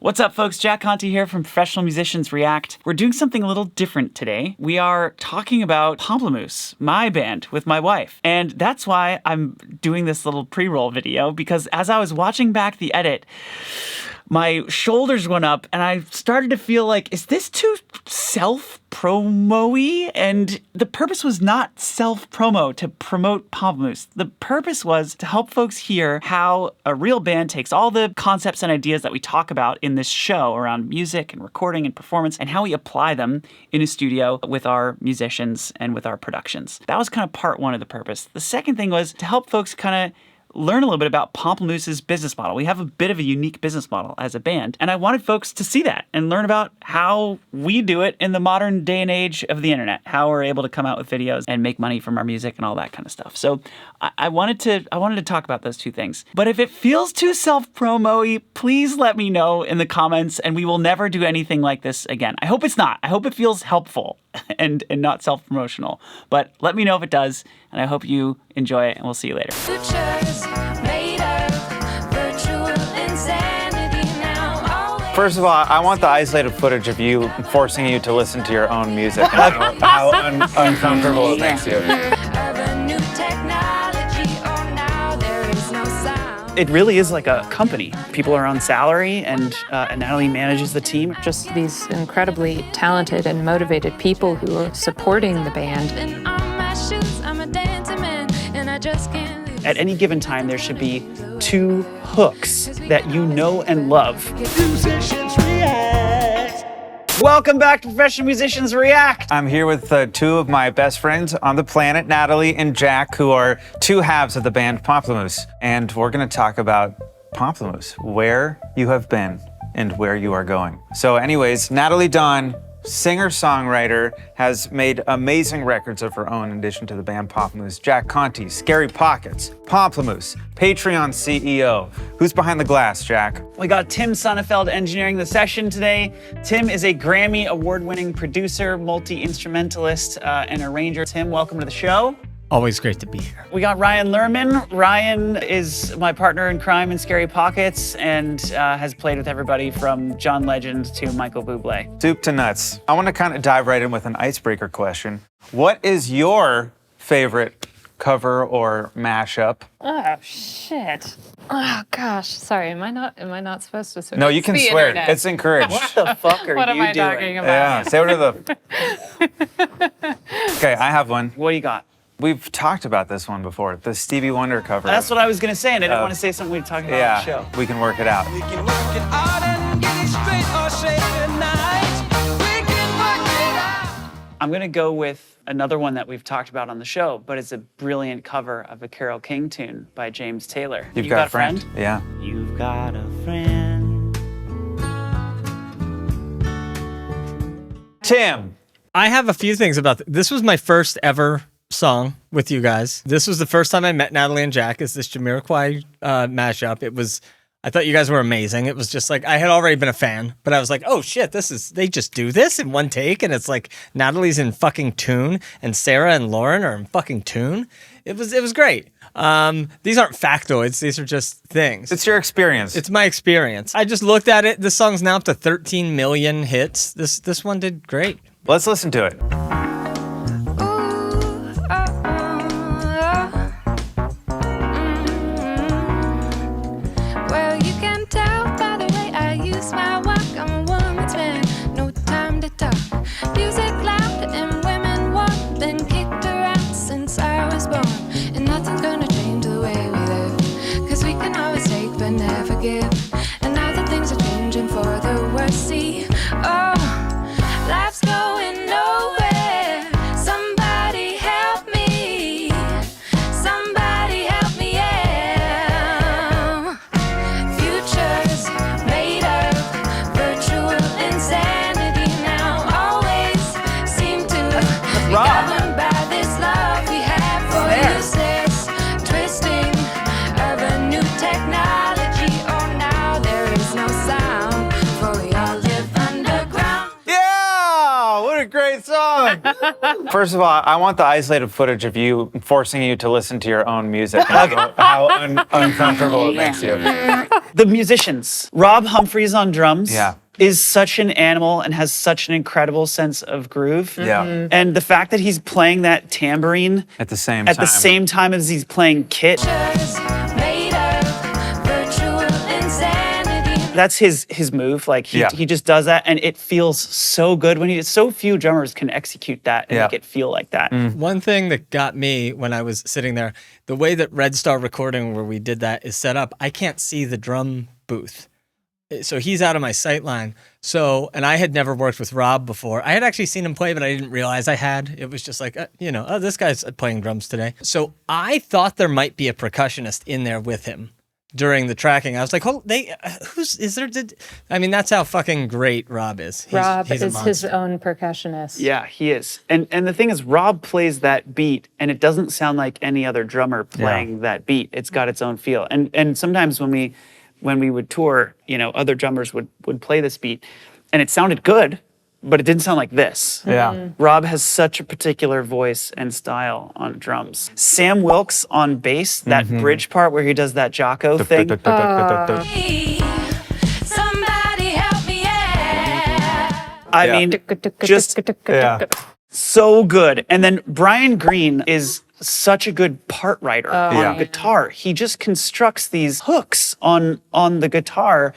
What's up, folks? Jack Conti here from Professional Musicians React. We're doing something a little different today. We are talking about Pomplamoose, my band, with my wife. And that's why I'm doing this little pre-roll video, because as I was watching back the edit, my shoulders went up and I started to feel like, is this too self-promo-y? And the purpose was not self-promo to promote Pomplamoose. The purpose was to help folks hear how a real band takes all the concepts and ideas that we talk about in this show around music and recording and performance and how we apply them in a studio with our musicians and with our productions. That was kind of part one of the purpose. The second thing was to help folks kind of learn a little bit about Pomplamoose's business model. We have a bit of a unique business model as a band, and I wanted folks to see that and learn about how we do it in the modern day and age of the internet, how we're able to come out with videos and make money from our music and all that kind of stuff. So I wanted to talk about those two things. But if it feels too self-promo-y, please let me know in the comments, and we will never do anything like this again. I hope it's not. I hope it feels helpful and not self-promotional. But let me know if it does, and I hope you enjoy it, and we'll see you later. First of all, I want the isolated footage of you forcing you to listen to your own music and how uncomfortable it makes you. It really is like a company. People are on salary, and Natalie manages the team. Just these incredibly talented and motivated people who are supporting the band. At any given time, there should be two hooks that you know and love. Musicians React. Welcome back to Professional Musicians React. I'm here with two of my best friends on the planet, Natalie and Jack, who are two halves of the band Pomplamoose. And we're going to talk about Pomplamoose, where you have been and where you are going. So anyways, Natalie Dawn, singer-songwriter, has made amazing records of her own in addition to the band Pomplamoose. Jack Conti, Scary Pockets, Pomplamoose, Patreon CEO. Who's behind the glass, Jack? We got Tim Sonnefeld engineering the session today. Tim is a Grammy award-winning producer, multi-instrumentalist, and arranger. Tim, welcome to the show. Always great to be here. We got Ryan Lerman. Ryan is my partner in crime in Scary Pockets and has played with everybody from John Legend to Michael Bublé. Soup to nuts. I want to kind of dive right in with an icebreaker question. What is your favorite cover or mashup? Oh shit! Oh gosh, sorry. Am I not supposed to? No, you can swear. Internet. It's encouraged. What the fuck are What you am I doing? talking about? Yeah, say what are the... Okay, I have one. What do you got? We've talked about this one before, the Stevie Wonder cover. That's what I was going to say, and I didn't want to say something we were talking about on the show. We can work it out. We can work it out and get it straight or say goodnight. We can work it out. I'm going to go with another one that we've talked about on the show, but it's a brilliant cover of a Carole King tune by James Taylor. You've got a friend? Yeah. You've got a friend. Tim. I have a few things about this. Was my first ever song with you guys. This was the first time I met Natalie and Jack. Is this Jamiroquai mashup? I thought you guys were amazing. It was just like, I had already been a fan, but I was like, oh shit, they just do this in one take, and it's like Natalie's in fucking tune, and Sarah and Lauren are in fucking tune. It was great. These aren't factoids, these are just things. It's your experience. It's my experience. I just looked at it. This song's now up to 13 million hits. This one did great. Let's listen to it. And now that things are changing for the worse, see, oh, life's going nowhere. First of all, I want the isolated footage of you forcing you to listen to your own music. And how uncomfortable it makes you. The musicians. Rob Humphreys on drums. Yeah. Is such an animal and has such an incredible sense of groove. Yeah. And the fact that he's playing that tambourine At the same at time. the same time as he's playing kit, Made of virtual insanity. that's his move. Like he just does that, and it feels so good when so few drummers can execute that and make it feel like that. One thing that got me when I was sitting there, the way that Red Star Recording, where we did that, is set up, I can't see the drum booth. So he's out of my sight line. So, and I had never worked with Rob before. I had actually seen him play, but I didn't realize I had. It was just like, this guy's playing drums today. So I thought there might be a percussionist in there with him during the tracking. I was like, that's how fucking great Rob is. Rob he's a is his monster. own percussionist. Yeah, he is. And the thing is, Rob plays that beat, and it doesn't sound like any other drummer playing that beat. It's got its own feel. And sometimes when we would tour, other drummers would play this beat, and it sounded good, but it didn't sound like this. Yeah. Rob has such a particular voice and style on drums. Sam Wilkes on bass, that bridge part where he does that Jocko thing. Somebody help me out. I mean, just so good. And then Brian Green is such a good part writer on guitar. He just constructs these hooks on the guitar.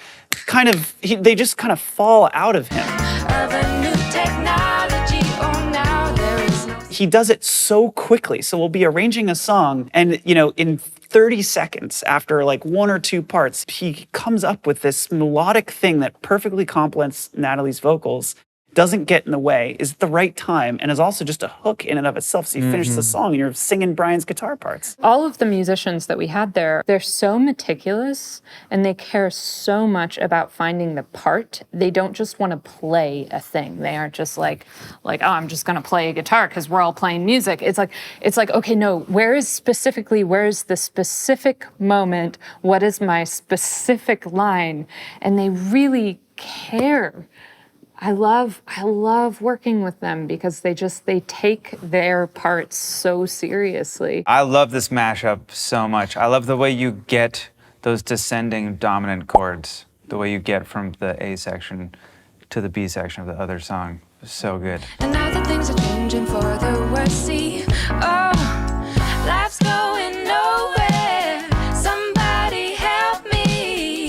They just kind of fall out of him. Of a new technology, oh now there is no. He does it so quickly. So we'll be arranging a song, and in 30 seconds after like one or two parts, he comes up with this melodic thing that perfectly complements Natalie's vocals, doesn't get in the way, is at the right time, and is also just a hook in and of itself. So you finish the song and you're singing Brian's guitar parts. All of the musicians that we had there, they're so meticulous and they care so much about finding the part. They don't just want to play a thing. They aren't just like, oh, I'm just going to play a guitar because we're all playing music. It's like, okay, no, where is the specific moment? What is my specific line? And they really care. I love working with them because they take their parts so seriously. I love this mashup so much. I love the way you get those descending dominant chords, the way you get from the A section to the B section of the other song. So good. And now that things are changing for the worse, see, oh, life's going nowhere. Somebody help me.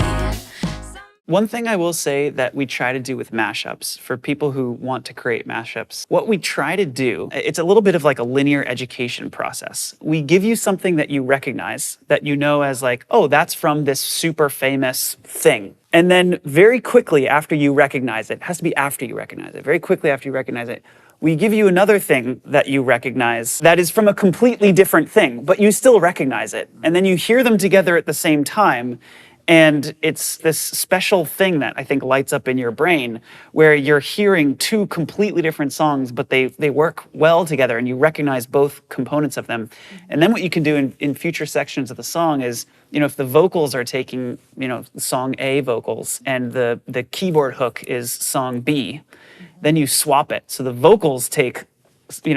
One thing I will say that we try to do with mashups, for people who want to create mashups, what we try to do, it's a little bit of like a linear education process. We give you something that you recognize, that you know as like, oh, that's from this super famous thing. And then very quickly after you recognize it, has to be after you recognize it, very quickly after you recognize it, we give you another thing that you recognize that is from a completely different thing, but you still recognize it. And then you hear them together at the same time. And it's this special thing that I think lights up in your brain where you're hearing two completely different songs, but they work well together and you recognize both components of them. And then what you can do in future sections of the song is, if the vocals are taking, song A vocals and the keyboard hook is song B, then you swap it. So the vocals take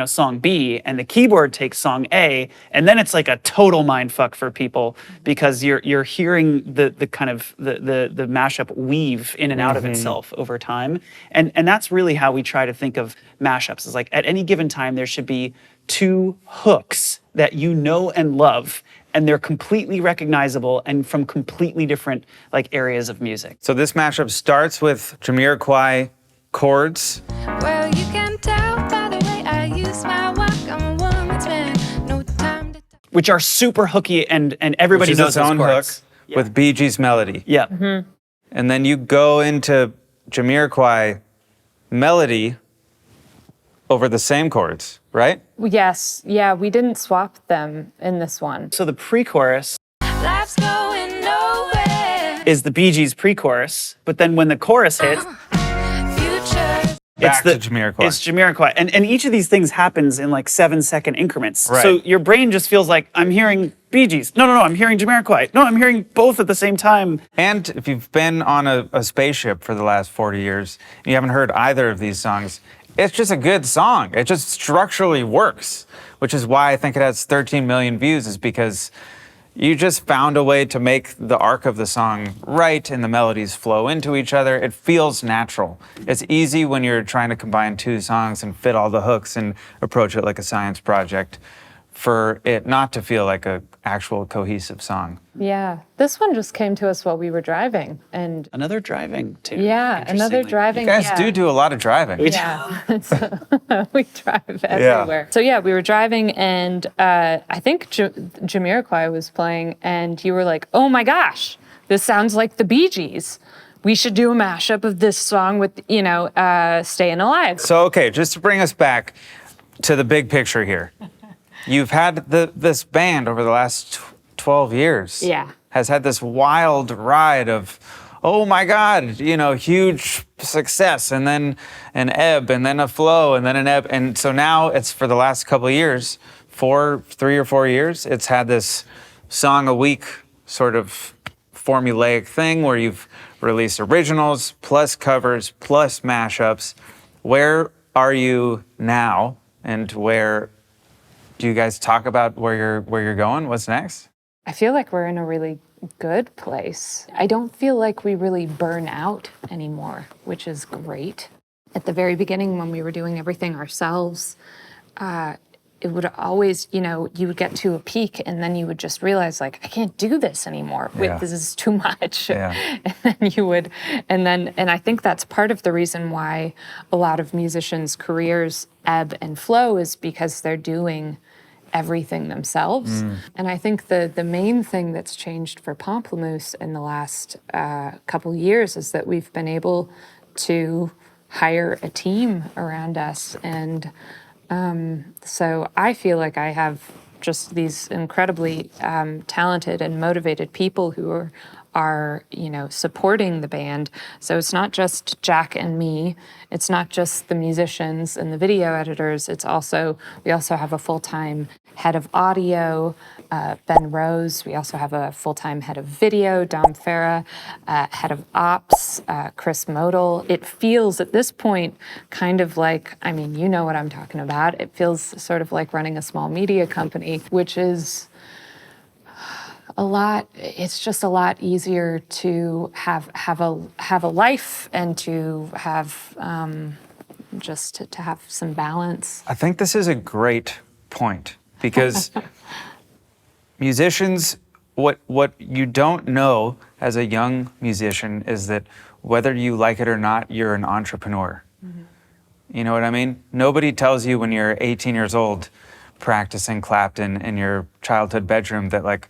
song B and the keyboard takes song A, and then it's like a total mind fuck for people because you're hearing the kind of the mashup weave in and out of itself over time. And that's really how we try to think of mashups. Is like at any given time there should be two hooks that you know and love, and they're completely recognizable and from completely different like areas of music. So this mashup starts with Jamiroquai chords. Well, you can tell by the way I use my walk. I'm a woman's man. No time to talk. Which are super hooky and everybody Which is knows its those own chords. hook with Bee Gees melody. Yeah. And then you go into Jamiroquai melody over the same chords, right? Yes, yeah, we didn't swap them in this one. So the pre-chorus Life's going nowhere. is the Bee Gees pre-chorus, but then when the chorus hits, Future. Back to Jamiroquai. It's Jamiroquai. And each of these things happens in like 7-second increments. Right. So your brain just feels like, I'm hearing Bee Gees. No, I'm hearing Jamiroquai. No, I'm hearing both at the same time. And if you've been on a spaceship for the last 40 years and you haven't heard either of these songs, it's just a good song. It just structurally works, which is why I think it has 13 million views, is because you just found a way to make the arc of the song right and the melodies flow into each other. It feels natural. It's easy when you're trying to combine two songs and fit all the hooks and approach it like a science project, for it not to feel like a actual cohesive song. Yeah, this one just came to us while we were driving, and Another driving tune. yeah, another interestingly. driving. You guys yeah. do a lot of driving. Yeah, we drive everywhere. So yeah, we were driving, and I think Jamiroquai was playing, and you were like, "Oh my gosh, this sounds like the Bee Gees. We should do a mashup of this song with, Stayin' Alive." So, okay, just to bring us back to the big picture here. You've had this band over the last 12 years. Yeah. Has had this wild ride of, oh my God, huge success, and then an ebb, and then a flow, and then an ebb. And so now it's, for the last couple of years, 3 or 4 years, it's had this song a week sort of formulaic thing where you've released originals plus covers plus mashups. Where are you now, and where do you guys talk about where you're going? What's next? I feel like we're in a really good place. I don't feel like we really burn out anymore, which is great. At the very beginning, when we were doing everything ourselves, it would always, you would get to a peak, and then you would just realize, like, I can't do this anymore. Wait, Yeah. this is too much. Yeah. And then you would, and I think that's part of the reason why a lot of musicians' careers ebb and flow, is because they're doing everything themselves. And I think the main thing that's changed for Pomplamoose in the last couple years is that we've been able to hire a team around us. And so I feel like I have just these incredibly talented and motivated people who are supporting the band. So it's not just Jack and me. It's not just the musicians and the video editors. We also have a full-time head of audio, Ben Rose. We also have a full-time head of video, Dom Farah, head of ops, Chris Modal. It feels at this point kind of like, you know what I'm talking about. It feels sort of like running a small media company, which is it's just a lot easier to have a life, and to have just to have some balance. I think this is a great point, because musicians, what you don't know as a young musician is that whether you like it or not, you're an entrepreneur. You know what I mean? Nobody tells you when you're 18 years old practicing Clapton in your childhood bedroom that, like,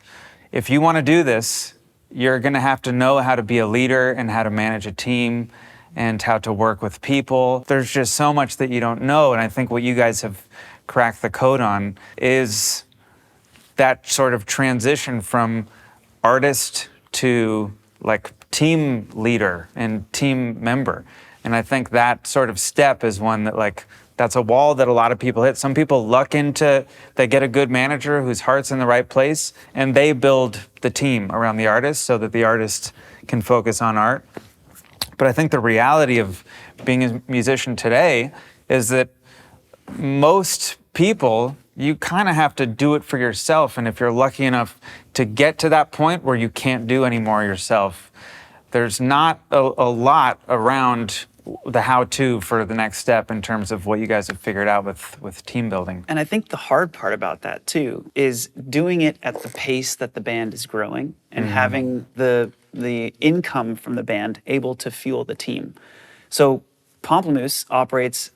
if you want to do this, you're going to have to know how to be a leader and how to manage a team and how to work with people. There's just so much that you don't know. And I think what you guys have cracked the code on is that sort of transition from artist to, like, team leader and team member. And I think that sort of step is one that, like, that's a wall that a lot of people hit. Some people luck into, they get a good manager whose heart's in the right place, and they build the team around the artist so that the artist can focus on art. But I think the reality of being a musician today is that most people, you kind of have to do it for yourself. And if you're lucky enough to get to that point where you can't do any more yourself, there's not a lot around the how-to for the next step in terms of what you guys have figured out with team building. And I think the hard part about that too is doing it at the pace that the band is growing, and having the income from the band able to fuel the team. So Pomplamoose operates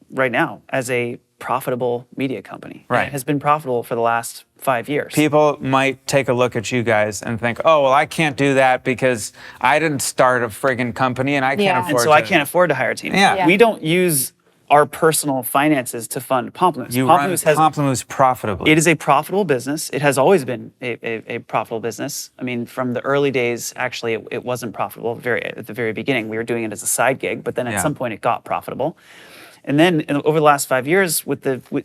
right now as a profitable media company. Right. It has been profitable for the last 5 years. People might take a look at you guys and think, oh, well, I can't do that because I didn't start a friggin' company and I can't Yeah. afford And so to. I can't afford to hire a team. Yeah. Yeah. We don't use our personal finances to fund Pomplamoose. You run Pomplamoose has Pomplamoose profitably. It is a profitable business. It has always been a profitable business. I mean, from the early days, actually, it wasn't profitable at the very beginning. We were doing it as a side gig, but then at Yeah. some point it got profitable. And then over the last 5 years,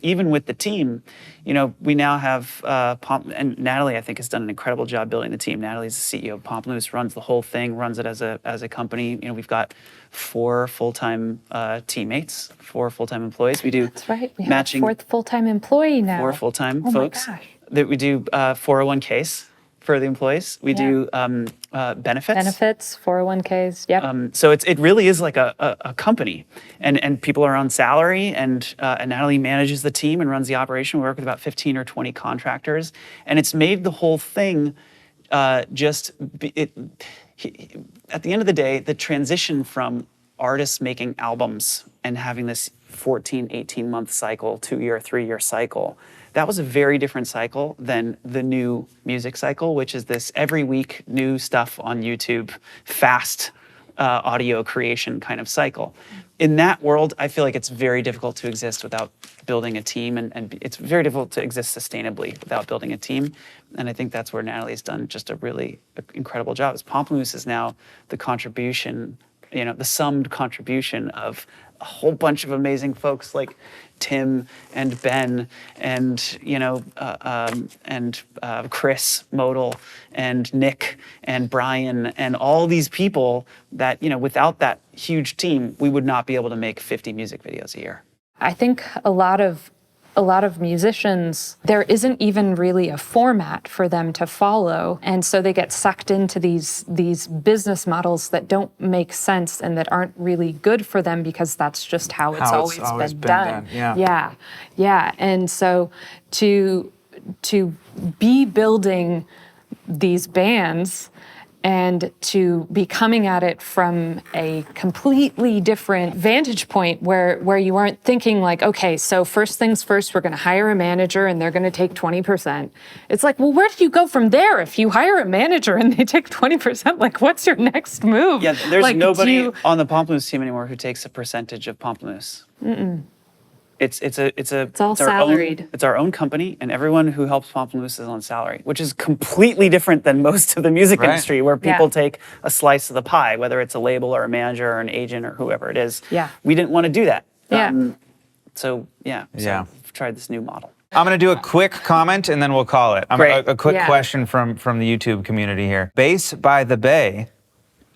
even with the team, we now have and Natalie, I think, has done an incredible job building the team. Natalie's the CEO of Pomplamoose, runs the whole thing, runs it as a company. We've got 4 full-time teammates, 4 full-time employees. We do That's right. We have matching a 4th full-time employee now. 4 full-time Oh folks. my gosh. That we do 401ks for the employees. We do benefits. Benefits, 401ks. Yep. So it really is like a company, and people are on salary, and Natalie manages the team and runs the operation. We work with about 15 or 20 contractors, and it's made the whole thing at the end of the day, the transition from artists making albums and having this 14, 18-month cycle, 2-year, 3-year cycle, that was a very different cycle than the new music cycle, which is this every week new stuff on YouTube, fast audio creation kind of cycle. In that world, I feel like it's very difficult to exist without building a team, and it's very difficult to exist sustainably without building a team. And I think that's where Natalie's done just a really incredible job. Pomplamoose is now the contribution, the summed contribution of a whole bunch of amazing folks like Tim and Ben and Chris Modal and Nick and Brian and all these people that without that huge team we would not be able to make 50 music videos a year. I think a lot of musicians, there isn't even really a format for them to follow, and so they get sucked into these business models that don't make sense and that aren't really good for them because that's just how it's always been done. Yeah. And so to be building these bands and to be coming at it from a completely different vantage point where you aren't thinking like, okay, so first things first, we're gonna hire a manager and they're gonna take 20%. It's like, well, where do you go from there? If you hire a manager and they take 20%, like what's your next move? Yeah, there's like, nobody on the Pomplamoose team anymore who takes a percentage of Pomplamoose. It's all salaried. It's our own company, and everyone who helps Pomplamoose is on salary, which is completely different than most of the music industry, where people take a slice of the pie, whether it's a label or a manager or an agent or whoever it is. Yeah. We didn't want to do that. Yeah. So we've tried this new model. I'm going to do a quick comment and then we'll call it. Great. A quick question from the YouTube community here. Bass by the Bay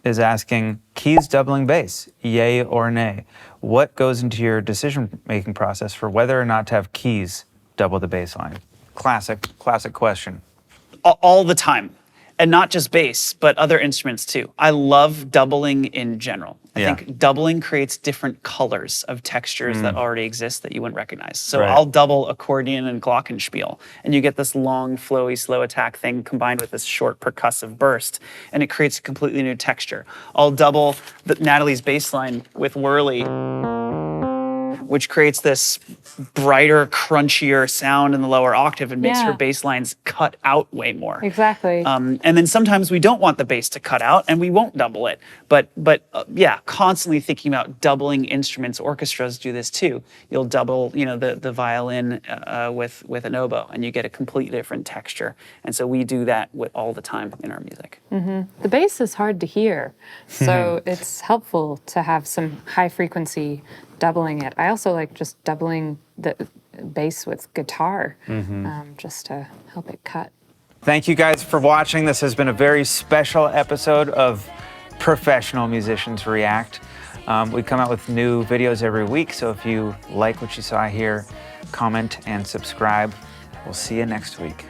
is asking, keys doubling bass, yay or nay? What goes into your decision-making process for whether or not to have keys double the bass line? Classic question. All the time. And not just bass, but other instruments too. I love doubling in general. I think doubling creates different colors of textures that already exist that you wouldn't recognize. So I'll double accordion and glockenspiel, and you get this long, flowy, slow attack thing combined with this short percussive burst, and it creates a completely new texture. I'll double Natalie's bass line with Whirly, which creates this brighter, crunchier sound in the lower octave and makes her bass lines cut out way more. Exactly. And then sometimes we don't want the bass to cut out and we won't double it. But constantly thinking about doubling instruments. Orchestras do this too. You'll double, the violin with an oboe, and you get a completely different texture. And so we do that all the time in our music. The bass is hard to hear, so it's helpful to have some high frequency doubling it. I also like just doubling the bass with guitar, just to help it cut. Thank you guys for watching. This has been a very special episode of Professional Musicians React. We come out with new videos every week, so if you like what you saw here, comment and subscribe. We'll see you next week.